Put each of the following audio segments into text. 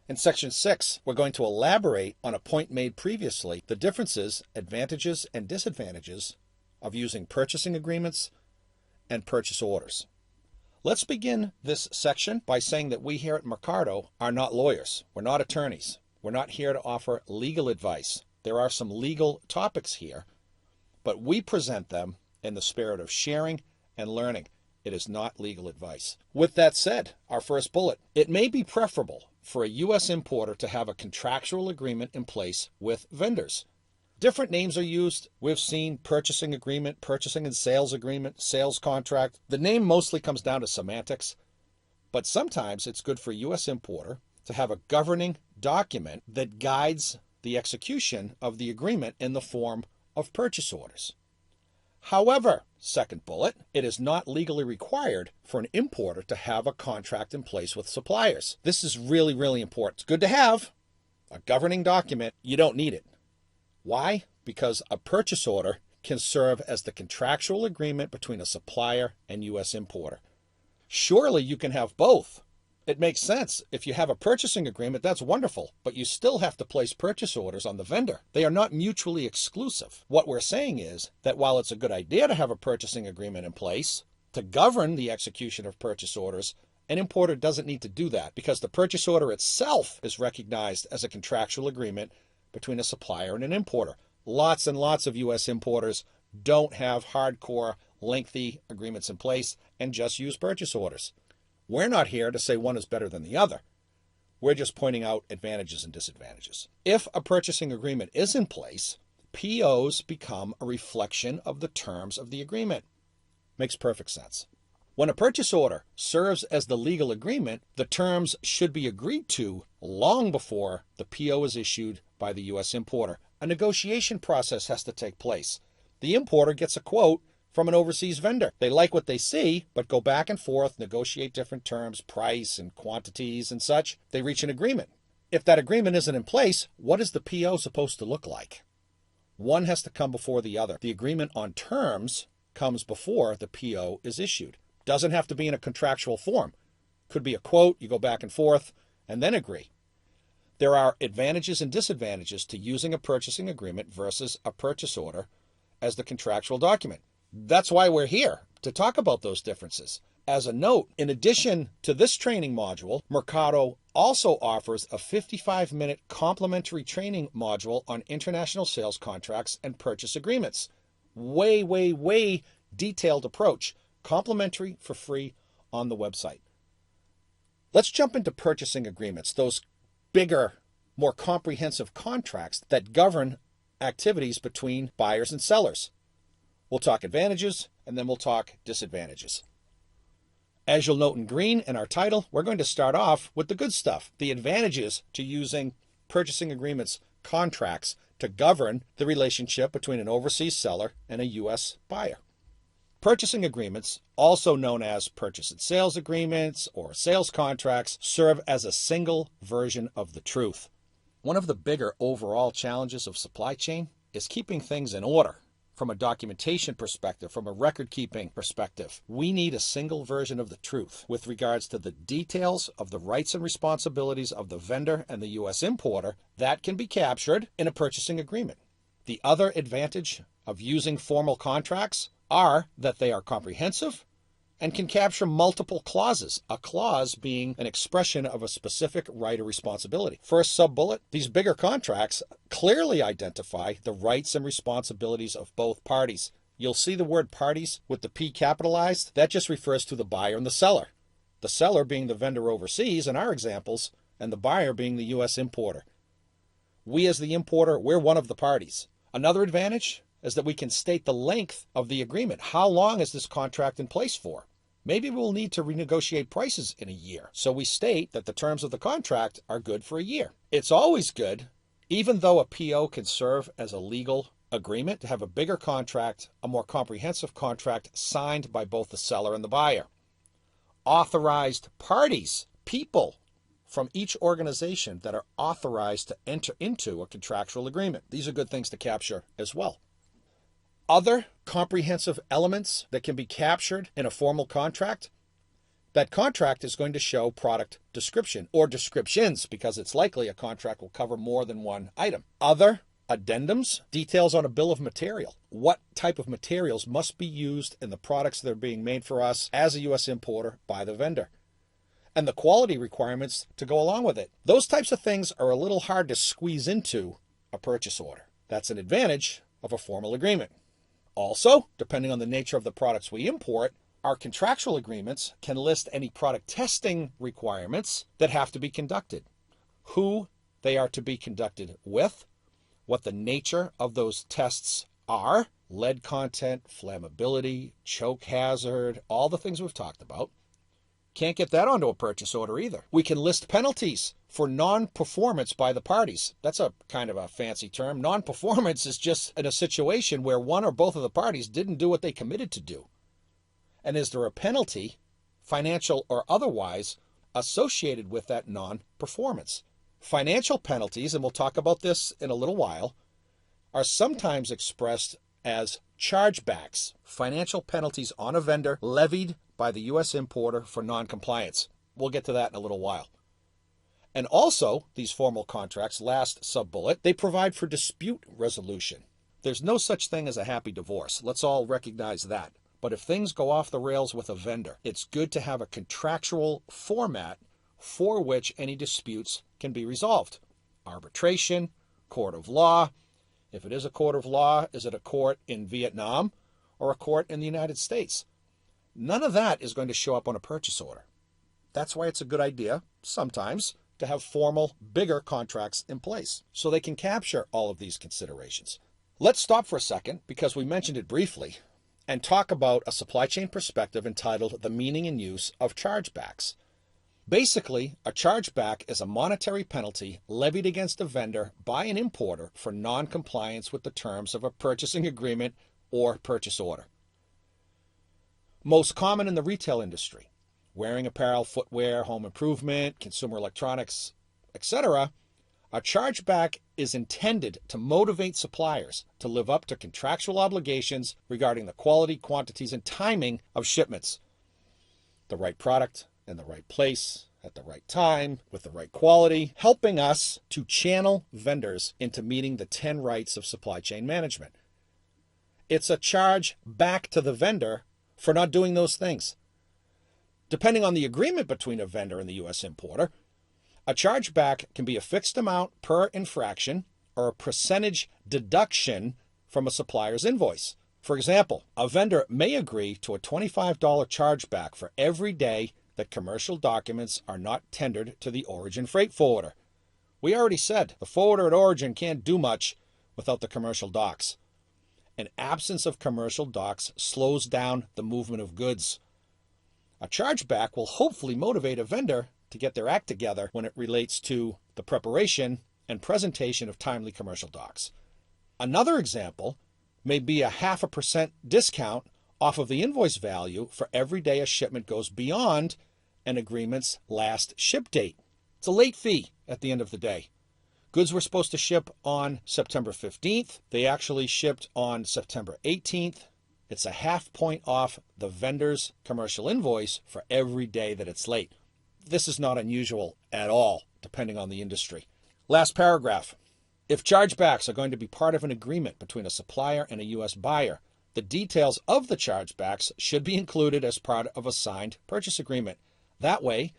In Section 6, we're going to elaborate on a point made previously, the differences, advantages, and disadvantages of using purchasing agreements and purchase orders. Let's begin this section by saying that we here at Mercado are not lawyers. We're not attorneys. We're not here to offer legal advice. There are some legal topics here, but we present them in the spirit of sharing and learning. It is not legal advice. With that said, our first bullet, it may be preferable for a U.S. importer to have a contractual agreement in place with vendors. Different names are used. We've seen purchasing agreement, purchasing and sales agreement, sales contract. The name mostly comes down to semantics, but sometimes it's good for a U.S. importer to have a governing document that guides the execution of the agreement in the form of purchase orders. However, second bullet, it is not legally required for an importer to have a contract in place with suppliers. This is really, really important. It's good to have a governing document. You don't need it. Why? Because a purchase order can serve as the contractual agreement between a supplier and U.S. importer. Surely you can have both. It makes sense. If you have a purchasing agreement, that's wonderful, but you still have to place purchase orders on the vendor. They are not mutually exclusive. What we're saying is that while it's a good idea to have a purchasing agreement in place to govern the execution of purchase orders, an importer doesn't need to do that because the purchase order itself is recognized as a contractual agreement between a supplier and an importer. Lots and lots of U.S. importers don't have hardcore, lengthy agreements in place and just use purchase orders. We're not here to say one is better than the other. We're just pointing out advantages and disadvantages. If a purchasing agreement is in place, POs become a reflection of the terms of the agreement. Makes perfect sense. When a purchase order serves as the legal agreement, the terms should be agreed to long before the PO is issued by the U.S. importer. A negotiation process has to take place. The importer gets a quote from an overseas vendor. They like what they see, but go back and forth, negotiate different terms, price and quantities and such. They reach an agreement. If that agreement isn't in place, what is the PO supposed to look like? One has to come before the other. The agreement on terms comes before the PO is issued. Doesn't have to be in a contractual form. Could be a quote, you go back and forth, and then agree. There are advantages and disadvantages to using a purchasing agreement versus a purchase order as the contractual document. That's why we're here, to talk about those differences. As a note, in addition to this training module, Mercado also offers a 55-minute complimentary training module on international sales contracts and purchase agreements. Way detailed approach. Complimentary for free on the website. Let's jump into purchasing agreements, those bigger, more comprehensive contracts that govern activities between buyers and sellers. We'll talk advantages, and then we'll talk disadvantages. As you'll note in green in our title, we're going to start off with the good stuff, the advantages to using purchasing agreements, contracts, to govern the relationship between an overseas seller and a U.S. buyer. Purchasing agreements, also known as purchase and sales agreements or sales contracts, serve as a single version of the truth. One of the bigger overall challenges of supply chain is keeping things in order. From a documentation perspective, from a record-keeping perspective, we need a single version of the truth with regards to the details of the rights and responsibilities of the vendor and the U.S. importer that can be captured in a purchasing agreement. The other advantage of using formal contracts are that they are comprehensive and can capture multiple clauses, a clause being an expression of a specific right or responsibility. First sub-bullet, these bigger contracts clearly identify the rights and responsibilities of both parties. You'll see the word parties with the P capitalized. That just refers to the buyer and the seller. The seller being the vendor overseas in our examples, and the buyer being the U.S. importer. We as the importer, we're one of the parties. Another advantage is that we can state the length of the agreement. How long is this contract in place for? Maybe we'll need to renegotiate prices in a year. So we state that the terms of the contract are good for a year. It's always good, even though a PO can serve as a legal agreement, to have a bigger contract, a more comprehensive contract signed by both the seller and the buyer. Authorized parties, people from each organization that are authorized to enter into a contractual agreement. These are good things to capture as well. Other comprehensive elements that can be captured in a formal contract: That contract is going to show product description or descriptions because it's likely a contract will cover more than one item. Other addendums, details on a bill of material. What type of materials must be used in the products that are being made for us as a U.S. importer by the vendor, and the quality requirements to go along with it. Those types of things are a little hard to squeeze into a purchase order. That's an advantage of a formal agreement. Also, depending on the nature of the products we import, our contractual agreements can list any product testing requirements that have to be conducted, who they are to be conducted with, what the nature of those tests are, lead content, flammability, choke hazard, all the things we've talked about. Can't get that onto a purchase order either. We can list penalties for non-performance by the parties. That's a kind of a fancy term. Non-performance is just in a situation where one or both of the parties didn't do what they committed to do. And is there a penalty, financial or otherwise, associated with that non-performance? Financial penalties, and we'll talk about this in a little while, are sometimes expressed as chargebacks, financial penalties on a vendor levied by the U.S. importer for non-compliance. We'll get to that in a little while. And also, these formal contracts, last sub-bullet, they provide for dispute resolution. There's no such thing as a happy divorce. Let's all recognize that. But if things go off the rails with a vendor, it's good to have a contractual format for which any disputes can be resolved. Arbitration, court of law. If it is a court of law, is it a court in Vietnam or a court in the United States? None of that is going to show up on a purchase order. That's why it's a good idea, sometimes, to have formal, bigger contracts in place so they can capture all of these considerations. Let's stop for a second, because we mentioned it briefly, and talk about a supply chain perspective entitled The Meaning and Use of Chargebacks. Basically, a chargeback is a monetary penalty levied against a vendor by an importer for non-compliance with the terms of a purchasing agreement or purchase order. Most common in the retail industry, wearing apparel, footwear, home improvement, consumer electronics, etc., a chargeback is intended to motivate suppliers to live up to contractual obligations regarding the quality, quantities, and timing of shipments. The right product in the right place at the right time with the right quality, helping us to channel vendors into meeting the 10 rights of supply chain management. It's a charge back to the vendor for not doing those things. Depending on the agreement between a vendor and the U.S. importer, a chargeback can be a fixed amount per infraction or a percentage deduction from a supplier's invoice. For example, a vendor may agree to a $25 chargeback for every day that commercial documents are not tendered to the origin freight forwarder. We already said the forwarder at origin can't do much without the commercial docs. An absence of commercial docs slows down the movement of goods. A chargeback will hopefully motivate a vendor to get their act together when it relates to the preparation and presentation of timely commercial docs. Another example may be a 0.5% discount off of the invoice value for every day a shipment goes beyond an agreement's last ship date. It's a late fee at the end of the day. Goods were supposed to ship on September 15th. They actually shipped on September 18th. It's a 0.5 point off the vendor's commercial invoice for every day that it's late. This is not unusual at all, depending on the industry. Last paragraph. If chargebacks are going to be part of an agreement between a supplier and a U.S. buyer, the details of the chargebacks should be included as part of a signed purchase agreement. That way,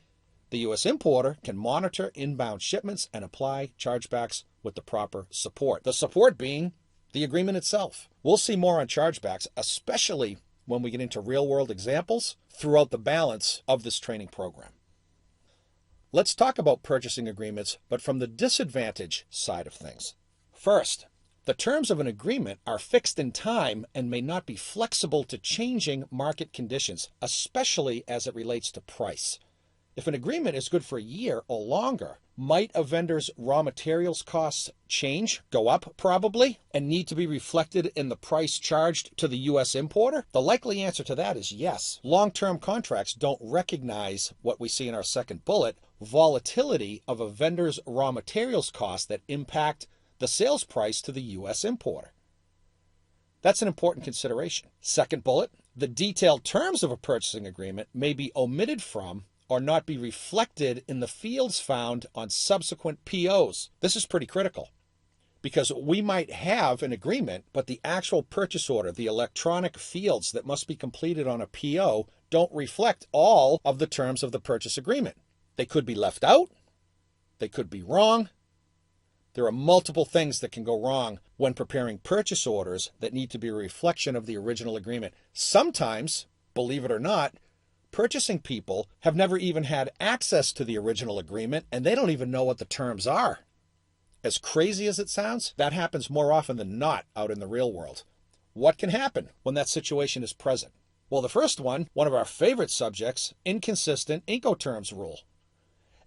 the U.S. importer can monitor inbound shipments and apply chargebacks with the proper support. The support being the agreement itself. We'll see more on chargebacks, especially when we get into real-world examples throughout the balance of this training program. Let's talk about purchasing agreements, but from the disadvantage side of things. First, the terms of an agreement are fixed in time and may not be flexible to changing market conditions, especially as it relates to price. If an agreement is good for a year or longer, might a vendor's raw materials costs change, go up probably, and need to be reflected in the price charged to the U.S. importer? The likely answer to that is yes. Long-term contracts don't recognize what we see in our second bullet, volatility of a vendor's raw materials costs that impact the sales price to the U.S. importer. That's an important consideration. Second bullet, The detailed terms of a purchasing agreement may be omitted from or not be reflected in the fields found on subsequent POs. This is pretty critical because we might have an agreement, but the actual purchase order, the electronic fields that must be completed on a PO, don't reflect all of the terms of the purchase agreement. They could be left out. They could be wrong. There are multiple things that can go wrong when preparing purchase orders that need to be a reflection of the original agreement. Sometimes, believe it or not, purchasing people have never even had access to the original agreement and they don't even know what the terms are. As crazy as it sounds, that happens more often than not out in the real world. What can happen when that situation is present? Well, the first one of our favorite subjects, inconsistent Incoterms rule.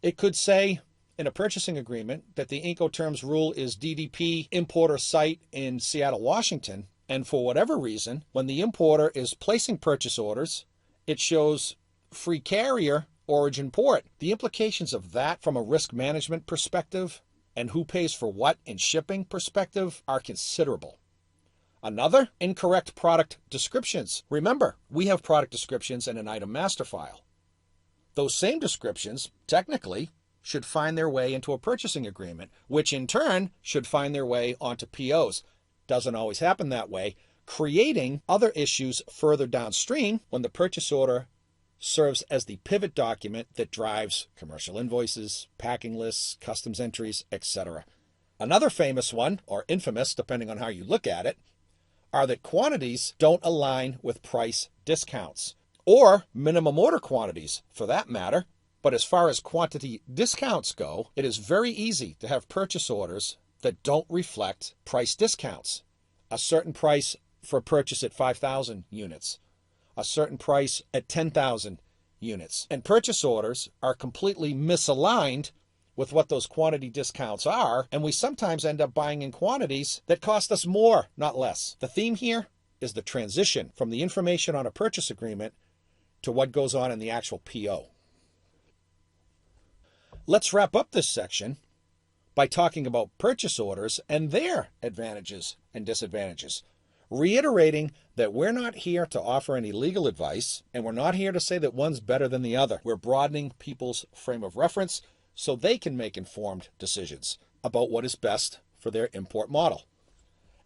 It could say in a purchasing agreement that the Incoterms rule is DDP importer site in Seattle, Washington, and for whatever reason, when the importer is placing purchase orders, it shows free carrier, origin port. The implications of that from a risk management perspective and who pays for what in shipping perspective are considerable. Another, incorrect product descriptions. Remember, we have product descriptions in an item master file. Those same descriptions, technically, should find their way into a purchasing agreement, which in turn should find their way onto POs. Doesn't always happen that way, creating other issues further downstream when the purchase order serves as the pivot document that drives commercial invoices, packing lists, customs entries, etc. Another famous one, or infamous depending on how you look at it, are that quantities don't align with price discounts, or minimum order quantities for that matter. But as far as quantity discounts go, it is very easy to have purchase orders that don't reflect price discounts. A certain price for a purchase at 5,000 units, a certain price at 10,000 units. And purchase orders are completely misaligned with what those quantity discounts are, and we sometimes end up buying in quantities that cost us more, not less. The theme here is the transition from the information on a purchase agreement to what goes on in the actual PO. Let's wrap up this section by talking about purchase orders and their advantages and disadvantages, reiterating that we're not here to offer any legal advice, and we're not here to say that one's better than the other. We're broadening people's frame of reference so they can make informed decisions about what is best for their import model.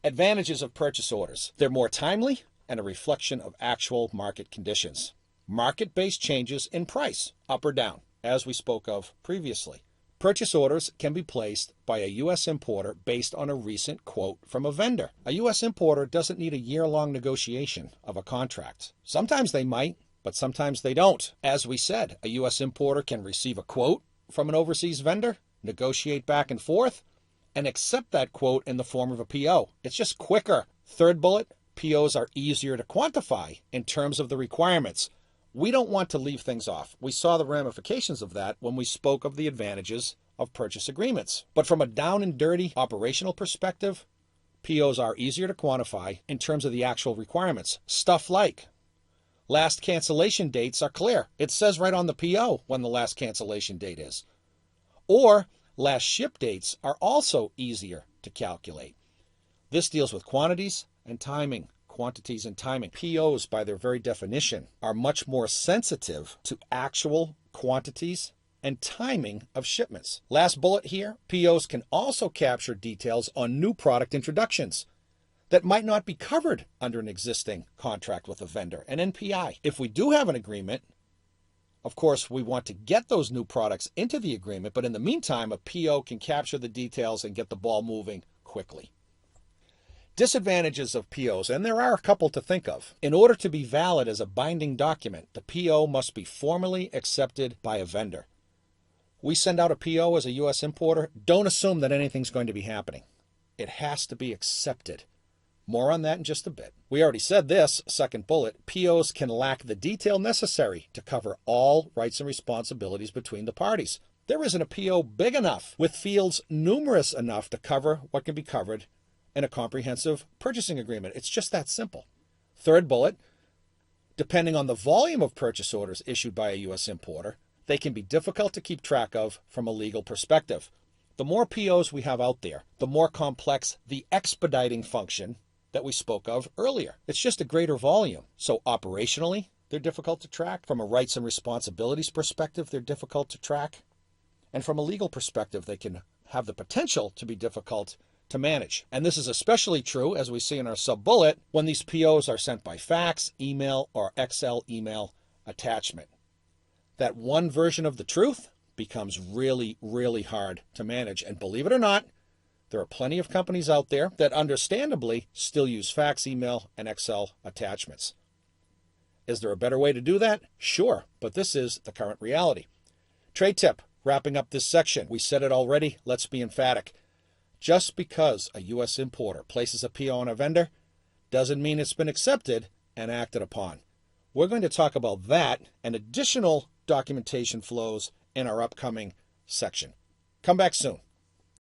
Advantages of purchase orders. They're more timely and a reflection of actual market conditions. Market-based changes in price, up or down, as we spoke of previously. Purchase orders can be placed by a U.S. importer based on a recent quote from a vendor. A U.S. importer doesn't need a year-long negotiation of a contract. Sometimes they might, but sometimes they don't. As we said, a U.S. importer can receive a quote from an overseas vendor, negotiate back and forth, and accept that quote in the form of a PO. It's just quicker. Third bullet, POs are easier to quantify in terms of the requirements. We don't want to leave things off. We saw the ramifications of that when we spoke of the advantages of purchase agreements. But from a down and dirty operational perspective, POs are easier to quantify in terms of the actual requirements. Stuff like last cancellation dates are clear. It says right on the PO when the last cancellation date is. Or last ship dates are also easier to calculate. This deals with quantities and timing. Quantities and timing. POs, by their very definition, are much more sensitive to actual quantities and timing of shipments. Last bullet here, POs can also capture details on new product introductions that might not be covered under an existing contract with a vendor, an NPI. If we do have an agreement, of course, we want to get those new products into the agreement, but in the meantime, a PO can capture the details and get the ball moving quickly. Disadvantages of POs, and there are a couple to think of. In order to be valid as a binding document, the PO must be formally accepted by a vendor. We send out a PO as a U.S. importer. Don't assume that anything's going to be happening. It has to be accepted. More on that in just a bit. We already said this, second bullet, POs can lack the detail necessary to cover all rights and responsibilities between the parties. There isn't a PO big enough with fields numerous enough to cover what can be covered in a comprehensive purchasing agreement. It's just that simple. Third bullet, depending on the volume of purchase orders issued by a U.S. importer, they can be difficult to keep track of from a legal perspective. The more POs we have out there, the more complex the expediting function that we spoke of earlier. It's just a greater volume. So operationally, they're difficult to track. From a rights and responsibilities perspective, they're difficult to track. And from a legal perspective, they can have the potential to be difficult to manage. And this is especially true, as we see in our sub-bullet, when these POs are sent by fax, email, or Excel email attachment. That one version of the truth becomes really, really hard to manage. And believe it or not, there are plenty of companies out there that understandably still use fax, email, and Excel attachments. Is there a better way to do that? Sure, but this is the current reality. Trade tip, wrapping up this section. We said it already, let's be emphatic. Just because a U.S. importer places a PO on a vendor doesn't mean it's been accepted and acted upon. We're going to talk about that and additional documentation flows in our upcoming section. Come back soon.